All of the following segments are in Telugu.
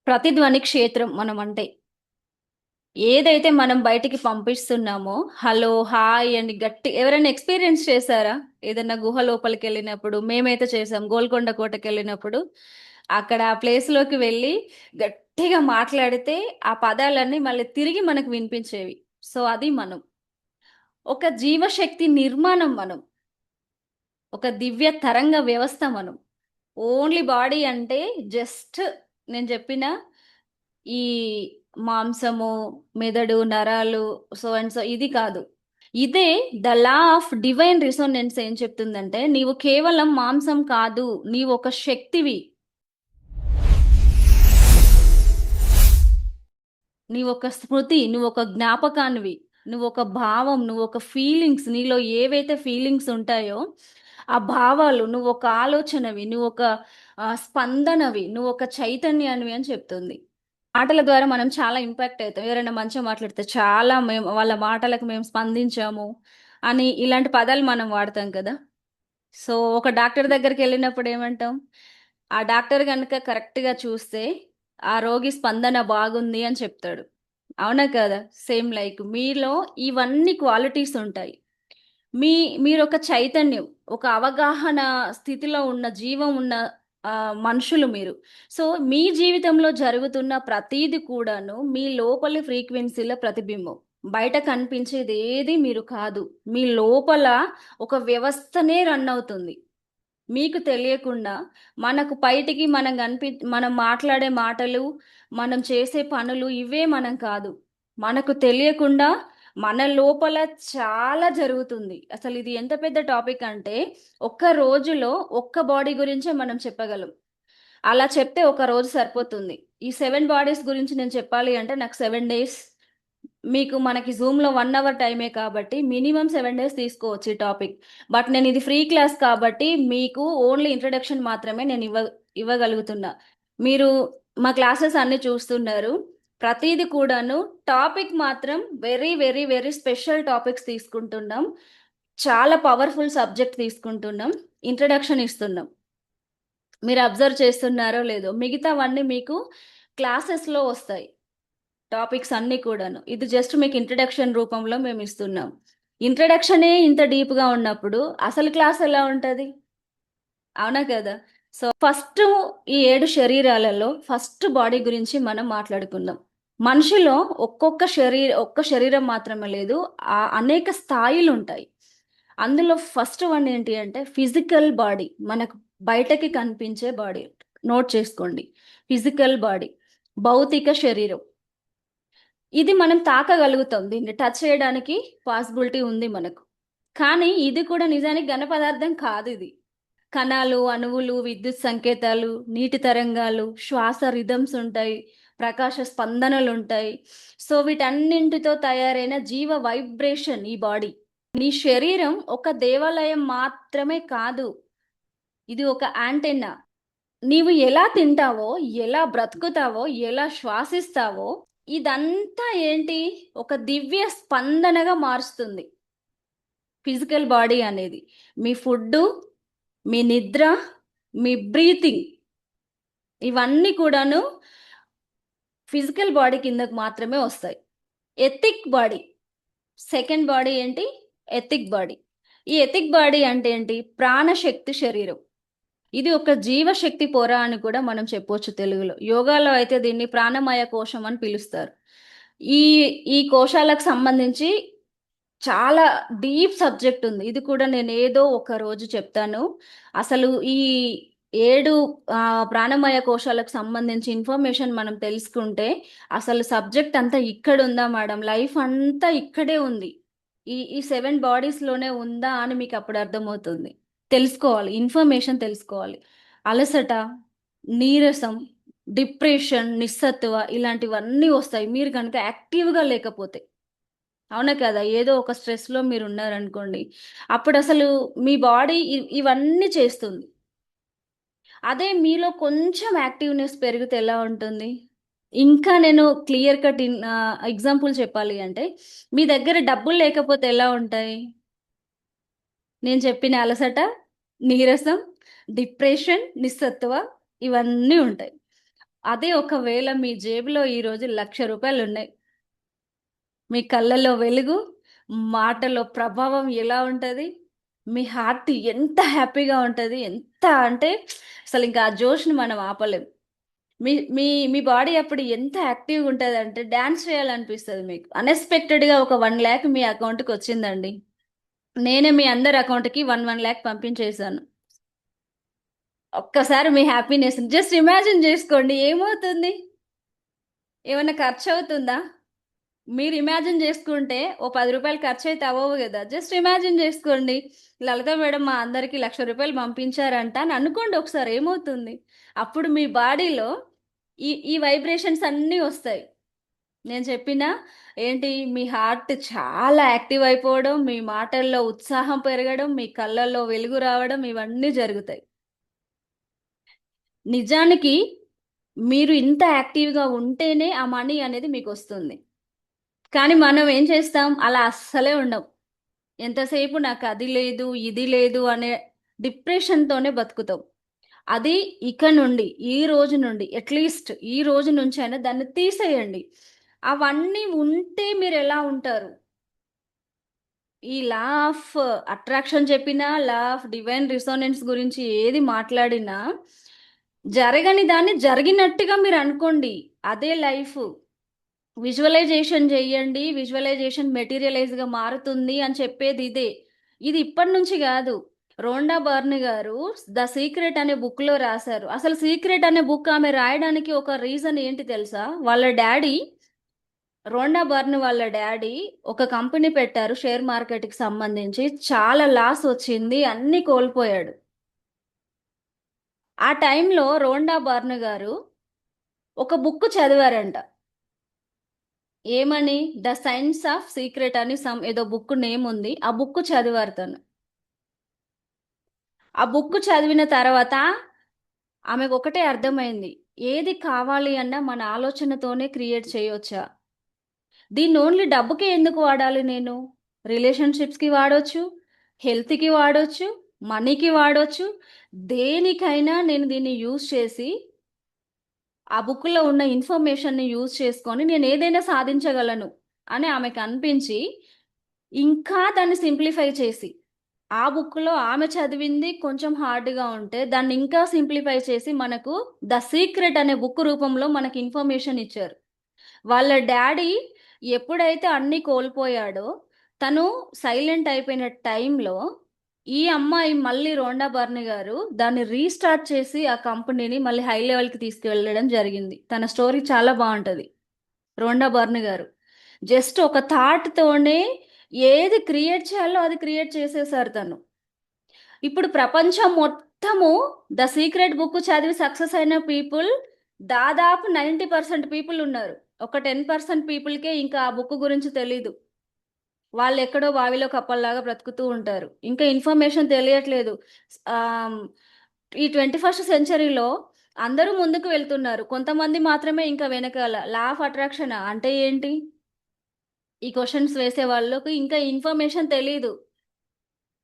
ప్రతిధ్వని క్షేత్రం మనం అంటే ఏదైతే మనం బయటికి పంపిస్తున్నామో హలో హాయ్ అని గట్టి ఎవరైనా ఎక్స్పీరియన్స్ చేశారా? ఏదైనా గుహ లోపలికి వెళ్ళినప్పుడు మేమైతే చేసాం. గోల్కొండ కోటకి వెళ్ళినప్పుడు అక్కడ ఆ ప్లేస్ లోకి వెళ్ళి గట్టిగా మాట్లాడితే ఆ పదాలన్నీ మళ్ళీ తిరిగి మనకు వినిపించేవి. సో అది మనం ఒక జీవశక్తి నిర్మాణం, మనం ఒక దివ్య తరంగ వ్యవస్థ మనం. ఓన్లీ బాడీ అంటే జస్ట్ నేను చెప్పిన ఈ మాంసము, మెదడు, నరాలు, సో అండ్ సో ఇది కాదు. ఇదే the law of divine resonance ఏం చెప్తుందంటే నీవు కేవలం మాంసం కాదు, నీవు ఒక శక్తివి. నీవు ఒక స్మృతి, నువ్వు ఒక జ్ఞాపకానివి, నువ్వు ఒక భావం, నువ్వు ఒక ఫీలింగ్స్, నీలో ఏవైతే ఫీలింగ్స్ ఉంటాయో ఆ భావాలు, నువ్వు ఒక ఆలోచనవి, నువ్వు ఒక స్పందనవి, నువ్వు ఒక చైతన్యానివి అని చెప్తుంది. మాటల ద్వారా మనం చాలా ఇంపాక్ట్ అవుతాం. ఎవరైనా మంచిగా మాట్లాడితే చాలా మేము వాళ్ళ మాటలకు మేము స్పందించాము అని ఇలాంటి పదాలు మనం వాడతాం కదా. సో ఒక డాక్టర్ దగ్గరికి వెళ్ళినప్పుడు ఏమంటాం? ఆ డాక్టర్ కనుక కరెక్ట్గా చూస్తే ఆ రోగి స్పందన బాగుంది అని చెప్తాడు. అవునా కదా? సేమ్ లైక్ మీలో ఇవన్నీ క్వాలిటీస్ ఉంటాయి. మీ మీరు ఒక చైతన్యం, ఒక అవగాహన స్థితిలో ఉన్న జీవం ఉన్న మనుషులు మీరు. సో మీ జీవితంలో జరుగుతున్న ప్రతీది కూడాను మీ లోపలి ఫ్రీక్వెన్సీల ప్రతిబింబం. బయట కనిపించేది ఏది మీరు కాదు. మీ లోపల ఒక వ్యవస్థనే రన్ అవుతుంది మీకు తెలియకుండా. మనకు బయటికి మనం మాట్లాడే మాటలు, మనం చేసే పనులు ఇవే మనం కాదు. మనకు తెలియకుండా మన లోపల చాలా జరుగుతుంది. అసలు ఇది ఎంత పెద్ద టాపిక్ అంటే ఒక్క రోజులో ఒక్క బాడీ గురించే మనం చెప్పగలం. అలా చెప్తే ఒక రోజు సరిపోతుంది. ఈ 7 బాడీస్ గురించి నేను చెప్పాలి అంటే నాకు 7 డేస్. మీకు మనకి జూమ్లో 1 అవర్ టైమే కాబట్టి మినిమం 7 డేస్ తీసుకోవచ్చు ఈ టాపిక్. బట్ నేను ఇది ఫ్రీ క్లాస్ కాబట్టి మీకు ఓన్లీ ఇంట్రడక్షన్ మాత్రమే నేను ఇవ్వగలుగుతున్నా. మీరు మా క్లాసెస్ అన్ని చూస్తున్నారు. ప్రతిది కూడాను టాపిక్ మాత్రం very very very special topics తీసుకుంటున్నాం. చాలా పవర్ఫుల్ సబ్జెక్ట్ తీసుకుంటున్నాం. ఇంట్రడక్షన్ ఇస్తున్నాం. మీరు అబ్జర్వ్ చేస్తున్నారో లేదో, మిగతావన్నీ మీకు క్లాసెస్లో వస్తాయి. టాపిక్స్ అన్నీ కూడాను ఇది జస్ట్ మీకు ఇంట్రడక్షన్ రూపంలో మేము ఇస్తున్నాం. ఇంట్రడక్షనే ఇంత డీప్గా ఉన్నప్పుడు అసలు క్లాస్ ఎలా ఉంటుంది? అవునా కదా? సో ఫస్ట్ ఈ 7 శరీరాలలో ఫస్ట్ బాడీ గురించి మనం మాట్లాడుకుందాం. మనిషిలో ఒక్క శరీరం మాత్రమే లేదు, అనేక స్థాయిలు ఉంటాయి. అందులో ఫస్ట్ వన్ ఏంటి అంటే ఫిజికల్ బాడీ, మనకు బయటకి కనిపించే బాడీ. నోట్ చేసుకోండి, ఫిజికల్ బాడీ, భౌతిక శరీరం. ఇది మనం తాకగలుగుతాం, దీన్ని టచ్ చేయడానికి పాసిబిలిటీ ఉంది మనకు. కానీ ఇది కూడా నిజానికి ఘన పదార్థం కాదు. ఇది కణాలు, అణువులు, విద్యుత్ సంకేతాలు, నీటి తరంగాలు, శ్వాస రిథమ్స్ ఉంటాయి, ప్రకాశ స్పందనలు ఉంటాయి. సో వీటన్నింటితో తయారైన జీవ వైబ్రేషన్ ఈ బాడీ. నీ శరీరం ఒక దేవాలయం మాత్రమే కాదు, ఇది ఒక యాంటెన్నా. నీవు ఎలా తింటావో, ఎలా బ్రతుకుతావో, ఎలా శ్వాసిస్తావో ఇదంతా ఏంటి? ఒక దివ్య స్పందనగా మారుస్తుంది ఫిజికల్ బాడీ అనేది. మీ ఫుడ్, మీ నిద్ర, మీ బ్రీతింగ్, ఇవన్నీ కూడాను ఫిజికల్ బాడీ కిందకు మాత్రమే వస్తాయి. ఎథిక్ బాడీ, సెకండ్ బాడీ ఏంటి? Ethic body. ఈ ఎథిక్ బాడీ అంటే ఏంటి? ప్రాణశక్తి శరీరం. ఇది ఒక జీవశక్తి పొర అని కూడా మనం చెప్పొచ్చు తెలుగులో. యోగాలో అయితే దీన్ని ప్రాణమయ కోశం అని పిలుస్తారు. ఈ ఈ కోశాలకు సంబంధించి చాలా డీప్ సబ్జెక్ట్ ఉంది. ఇది కూడా నేను ఏదో ఒక రోజు చెప్తాను. అసలు ఈ 7 ప్రాణమయ కోశాలకు సంబంధించి ఇన్ఫర్మేషన్ మనం తెలుసుకుంటే అసలు సబ్జెక్ట్ అంతా ఇక్కడ ఉందా మేడం, లైఫ్ అంతా ఇక్కడే ఉంది, ఈ 7 బాడీస్లోనే ఉందా అని మీకు అప్పుడు అర్థమవుతుంది. తెలుసుకోవాలి, ఇన్ఫర్మేషన్ తెలుసుకోవాలి. అలసట, నీరసం, డిప్రెషన్, నిస్సత్తువ ఇలాంటివన్నీ వస్తాయి మీరు కనుక యాక్టివ్గా లేకపోతే. అవునా కదా? ఏదో ఒక స్ట్రెస్లో మీరు ఉన్నారనుకోండి, అప్పుడు అసలు మీ బాడీ ఇవన్నీ చేస్తుంది. అదే మీలో కొంచెం యాక్టివ్నెస్ పెరిగితే ఎలా ఉంటుంది? ఇంకా నేను క్లియర్ కట్ ఎగ్జాంపుల్ చెప్పాలి అంటే మీ దగ్గర డబ్బులు లేకపోతే ఎలా ఉంటాయి? నేను చెప్పిన అలసట, నీరసం, డిప్రెషన్, నిస్సత్తువ ఇవన్నీ ఉంటాయి. అదే ఒకవేళ మీ జేబులో ఈరోజు ₹1,00,000 ఉన్నాయి. మీ కళ్ళలో వెలుగు, మాటలో ప్రభావం ఎలా ఉంటది? మీ హార్ట్ ఎంత హ్యాపీగా ఉంటది? ఎంత అంటే అసలింక ఆ జోష్‌ని మనం ఆపలేం. మీ మీ మీ బాడీ అప్పుడు ఎంత యాక్టివ్‌గా ఉంటదంటే డాన్స్ చేయాలనిపిస్తది మీకు. అన్‌ఎక్స్‌పెక్టెడ్‌గా ఒక 1,00,000 మీ అకౌంట్‌కొచ్చిందండి. నేనే మీ అందరి అకౌంట్‌కి 1,00,000 పంపించేసాను. ఒక్కసారి మీ హ్యాపీనెస్‌ని జస్ట్ ఇమాజిన్ జేసుకోండి. ఏమవుతుంది? ఏమన్నా ఖర్చవుతుందా? మీరు ఇమాజిన్ జేసుకుంటే ఓ ₹10 ఖర్చయితే అవ్వవు గదా! జస్ట్ ఇమాజిన్ జేసుకోండి. లలిత మేడం మా అందరికి ₹1,00,000 పంపించారంట అని అనుకోండి ఒకసారి ఏమవుతుంది? అప్పుడు మీ బాడీలో ఈ వైబ్రేషన్స్ అన్నీ ఒస్తాయి. నేను చెప్పిన ఏంటి మీ హార్ట్ చాలా యాక్టివ్ అయిపోవడం, మీ మాటల్లో ఉత్సాహం పెరగడం, మీ కళ్ళల్లో వెలుగు రావడం ఇవన్నీ జరుగుతాయి. నిజానికి మీరు ఇంత యాక్టివ్‌గా ఉంటేనే ఆ మనీ అనేది మీకొస్తుంది. కానీ మనం ఏం చేస్తాం? అలా అస్సలే ఉండం. ఎంతసేపు నాకది లేదు, ఇది లేదు అనే డిప్రెషన్‌తోనే బతుకుతాం. అది ఇక నుండి, ఈ రోజు నుండి అట్‌లీస్ట్ ఈ రోజు నుంచైనా దాన్ని తీసేయండి. అవన్నీ ఉంటే మీరెలా ఉంటారు? ఈ లా ఆఫ్ అట్రాక్షన్ చెప్పినా, లా ఆఫ్ డివైన్ రిసోనెన్స్ గురించి ఏది మాట్లాడినా, జరగని దాన్ని జరిగినట్టుగా మీరనుకోండి. అదే లైఫు. విజువలైజేషన్ జెయ్యండి. విజువలైజేషన్ మెటీరియలైజ్‌గా మారుతుంది అని చెప్పేది ఇదే. ఇది ఇప్పటి నుంచి గాదు. రోండా బర్న్ గారు 'ద సీక్రెట్' అనే బుక్‌లో రాసారు. అసలు 'సీక్రెట్' అనే బుక్ ఆమె రాయడానికి ఒక రీజన్ ఏంటి తెలుసా? వాళ్ళ డ్యాడీ రోండా బర్న్ వాళ్ళ డ్యాడీ ఒక కంపెనీ పెట్టారు షేర్ మార్కెట్‌కి సంబంధించి. చాలా లాస్ వచ్చింది. అన్నీ కోల్పోయాడు. ఆ టైంలో రోండా బర్న్ గారు ఒక బుక్ చదివారంట. ఏమని? 'ద సైన్స్ ఆఫ్ సీక్రెట్' అని ఏదో బుక్ నేమ్ ఉంది. ఆ బుక్ చదివారు తను. ఆ బుక్ చదివిన తర్వాత ఆమెకొకటే అర్థమైంది. ఏది కావాలి అన్నా మన ఆలోచనతోనే క్రియేట్ చేయొచ్చా? దీన్ని ఓన్లీ డబ్బుకే ఎందుకు వాడాలి నేను? రిలేషన్‌షిప్స్‌కి వాడొచ్చు, హెల్త్‌కి వాడొచ్చు, మనీకి వాడొచ్చు. దేనికైనా నేను దీన్ని యూజ్ చేసి, ఆ బుక్‌లో ఉన్న ఇన్ఫర్మేషన్‌ని యూజ్ చేసుకొని నేనేదైనా సాధించగలను అని ఆమెకనిపించి, ఇంకా దాన్ని సింప్లిఫై చేసి, ఆ బుక్‌లో ఆమె చదివింది కొంచెం హార్డ్‌గా ఉంటే, దాన్ని ఇంకా సింప్లిఫై చేసి మనకు 'ద సీక్రెట్' అనే బుక్ రూపంలో మనకి ఇన్ఫర్మేషన్ ఇచ్చారు. వాళ్ళ డ్యాడీ ఎప్పుడైతే అన్నీ కోల్పోయాడో, తను సైలెంట్ అయిపోయిన టైంలో, ఈ అమ్మాయి మళ్ళీ రోండా బర్న్ గారు దాన్ని రీస్టార్ట్ చేసి, ఆ కంపెనీని మళ్ళీ హై లెవెల్‌కి తీసుకెళ్ళడం జరిగింది. తన స్టోరీ చాలా బావుంటది. రోండా బర్న్ గారు. జస్ట్ ఒక థాట్‌తోనే ఏది క్రియేట్ చేయాలో అది క్రియేట్ చేసేసారు తను. ఇప్పుడు ప్రపంచం మొత్తము 'ద సీక్రెట్' బుక్ చదివి సక్సెస్ అయిన పీపుల్ దాదాపు 90% పీపుల్ ఉన్నారు. ఒక 10% పీపుల్‌కే ఇంకా ఆ బుక్ గురించి తెలీదు. వాళ్ళెక్కడో బావిలో కప్పల్లాగా బ్రతుకుతూ ఉంటారు. ఇంకా ఇన్ఫర్మేషన్ తెలియట్లేదు. ఆహ్, ఈ 21st సెంచరీలో అందరూ ముందుకు వెళ్తున్నారు. కొంతమంది మాత్రమే ఇంకా వెనకాల. లా ఆఫ్ అట్రాక్షనా? అంటే ఏంటి? ఈ క్వెషన్స్ వేసే వాళ్ళకి ఇంకా ఇన్ఫర్మేషన్ తెలీదు.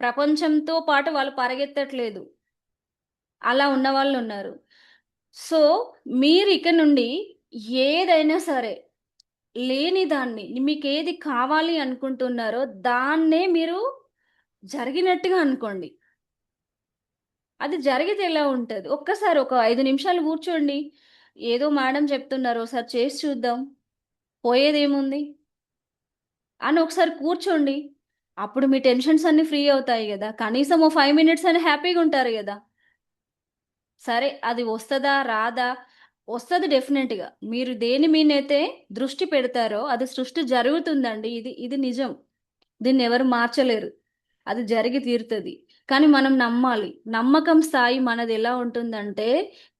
ప్రపంచంతో పాటు వాళ్ళు పరిగెత్తట్లేదు. అలా ఉన్నవాళ్ళున్నారు. సో, మీరిక నుండి ఏదైనా సరే, లేని దాన్ని మీకేది కావాలి అనుకుంటున్నారో దాన్నే మీరు జరిగినట్టుగా అనుకోండి. అది జరిగితే ఎలా ఉంటది? ఒక్కసారి ఒక 5 నిమిషాలు కూర్చోండి. ఏదో మేడం చెప్తున్నారు ఒకసారి చేసి చూద్దాం. పోయేదేముంది? అని ఒకసారి కూర్చోండి. అప్పుడు మీ టెన్షన్స్ అన్నీ ఫ్రీ అవుతాయి గదా! కనీసం ఓ 5 మినిట్స్ అయినా హ్యాపీగుంటారు గదా! సరే అది వస్తదా? రాదా? వస్తది డెఫినెట్‌గా. మీరు దేని మీనైతే దృష్టి పెడతారో అది సృష్టి జరుగుతుందండి. ఇది నిజం. దీన్నెవరు మార్చలేరు. అది జరిగి తీరుతది. కానీ మనం నమ్మాలి. నమ్మకం స్థాయి మనదెలా ఉంటుందంటే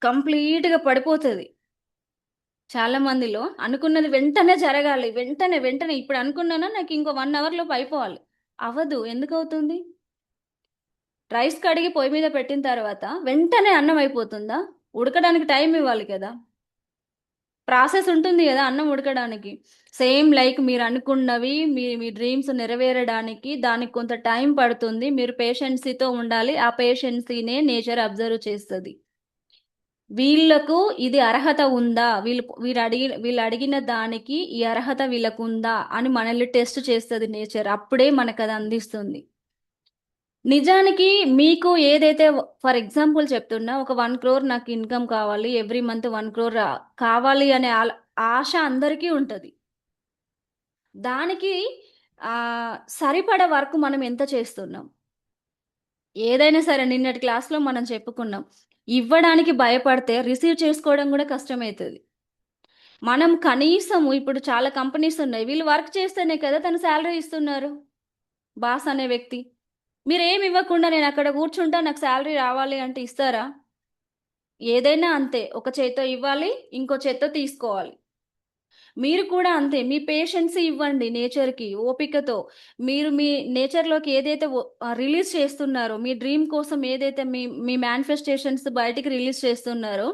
కంప్లీట్‌గా పడిపోతది. చాలా మందిలో అనుకున్నది వెంటనే జరగాలి. వెంటనే ఇప్పుడు అనుకున్నానా నాకింకో 1 అవర్ లోపు అయిపోవాలి. అవ్వదు. ఎందుకవుతుంది? రైస్ కడిగి పొయ్యి మీద పెట్టిన తర్వాత వెంటనే అన్నం అయిపోతుందా? ఉడకడానికి టైం ఇవ్వాలి కదా! ప్రాసెస్ ఉంటుంది గదా! అన్నం ఉడకడానికి. సేమ్ లైక్ మీరనుకున్నవి మీ డ్రీమ్స్ నెరవేరడానికి దానికి కొంత టైం పడుతుంది. మీరు పేషెన్సీతో ఉండాలి. ఆ పేషెన్సీ‌నే నేచర్ అబ్జర్వ్ చేస్తది. వీళ్ళకు ఇది అర్హత ఉందా, వీళ్ళు అడిగిన దానికి ఈ అర్హత వీళ్ళకు ఉందా అని మనల్ని టెస్ట్ చేస్తుంది నేచర్. అప్పుడే మనకు అది అందిస్తుంది. నిజానికి మీకు ఏదైతే, ఫర్ ఎగ్జాంపుల్ చెప్తున్నా, ఒక 1 crore నాకు ఇన్కమ్ కావాలి, ఎవ్రీ మంత్ 1 crore కావాలి అనే ఆశ అందరికీ ఉంటది. దానికి సరిపడ వర్క్ మనం ఎంత చేస్తున్నాం? ఏదైనా సరే నిన్నటి క్లాస్‌లో మనం చెప్పుకున్నాం. ఇవ్వడానికి భయపడితే రిసీవ్ చేసుకోవడం గూడా కష్టమైతది. మనం కనీసం ఇప్పుడు చాలా కంపెనీస్ ఉన్నాయి. వీళ్ళు వర్క్ చేస్తేనే కదా తను సాలరీ ఇస్తున్నారు. బాస్ అనే వ్యక్తి. మీరేమి ఇవ్వకుండా నేనక్కడ కూర్చుంటా నాకు సాలరీ రావాలి అంటే ఇస్తారా? ఏదైనా అంతే. ఒక చేత్తో ఇవ్వాలి, ఇంకో చేత్తో తీసుకోవాలి. మీరు కూడా అంతే. మీ పేషెన్స్ ఇవ్వండి నేచర్‌కి ఓపికతో. మీరు మీ నేచర్‌లోకి ఏదైతే రిలీజ్ చేస్తున్నారో, మీ డ్రీమ్ కోసం ఏదైతే మీ మీ మేనిఫెస్టేషన్స్ బయటికి రిలీజ్ చేస్తున్నారో,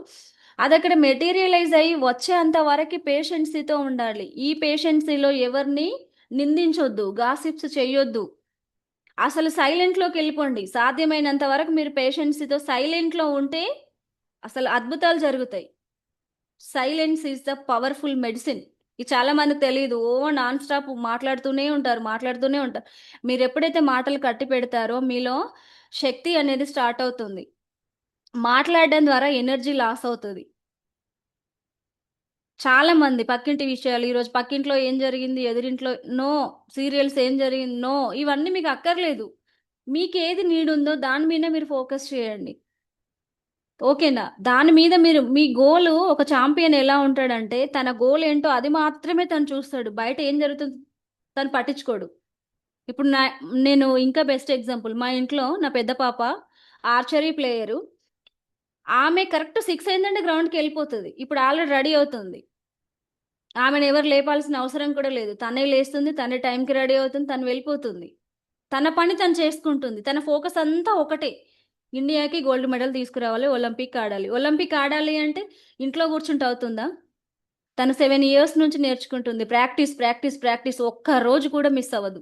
అదక్కడ మెటీరియలైజ్ అయ్యి వచ్చేంత వరకి పేషెన్సీతో ఉండాలి. ఈ పేషెన్సీలో ఎవరిని నిందించొద్దు, గాసిప్స్ చెయ్యొద్దు. అసలు సైలెంట్‌లోకెళ్ళిపోండి. సాధ్యమైనంత వరకు మీరు పేషెన్సీతో సైలెంట్‌లో ఉంటే అసలు అద్భుతాలు జరుగుతాయి. Silence is the powerful medicine. ఇది చాలా మందికి తెలీదు. నాన్ స్టాప్ మాట్లాడుతూనే ఉంటారు, మాట్లాడుతూనే ఉంటారు. మీరెప్పుడైతే మాటలు కట్టి పెడతారో మీలో శక్తి అనేది స్టార్ట్ అవుతుంది. మాట్లాడడం ద్వారా ఎనర్జీ లాస్ అవుతది. చాలా మంది పక్కింటి విషయాలు, ఈరోజు పక్కింట్లో ఏం జరిగింది, ఎదురింట్లో నో, సీరియల్స్ ఏం జరిగింది నో, ఇవన్నీ మీకు అక్కర్లేదు. మీకేది నీడ్ ఉందో దాని మీద మీరు ఫోకస్ చేయండి. ఓకేనా? దాని మీద మీరు మీ గోలు, ఒక చాంపియన్ ఎలా ఉంటాడంటే తన గోల్ ఏంటో అది మాత్రమే తను చూస్తాడు. బయట ఏం జరుగుతుందో తను పట్టించుకోడు. ఇప్పుడు నేను ఇంకా బెస్ట్ ఎగ్జాంపుల్, మా ఇంట్లో నా పెద్ద పాప ఆర్చరీ ప్లేయరు. ఆమె కరెక్ట్ 6 అయిందంటే గ్రౌండ్‌కెళ్ళిపోతది. ఇప్పుడు ఆల్రెడీ రెడీ అవుతుంది. ఆమెను ఎవరు లేపాల్సిన అవసరం కూడా లేదు. తనే లేస్తుంది, తనే టైంకి రెడీ అవుతుంది, తను వెళ్ళిపోతుంది. తన పని తను చేసుకుంటుంది. తన ఫోకస్ అంతా ఒకటే. ఇండియాకి గోల్డ్ మెడల్ తీసుకురావాలి, ఒలింపిక్ ఆడాలి. ఒలింపిక్ ఆడాలి అంటే ఇంట్లో కూర్చుంటే అవుతుందా? తను 7 ఇయర్స్ నుంచి నేర్చుకుంటుంది. Practice, practice, practice. ఒక్క రోజు కూడా మిస్ అవ్వదు.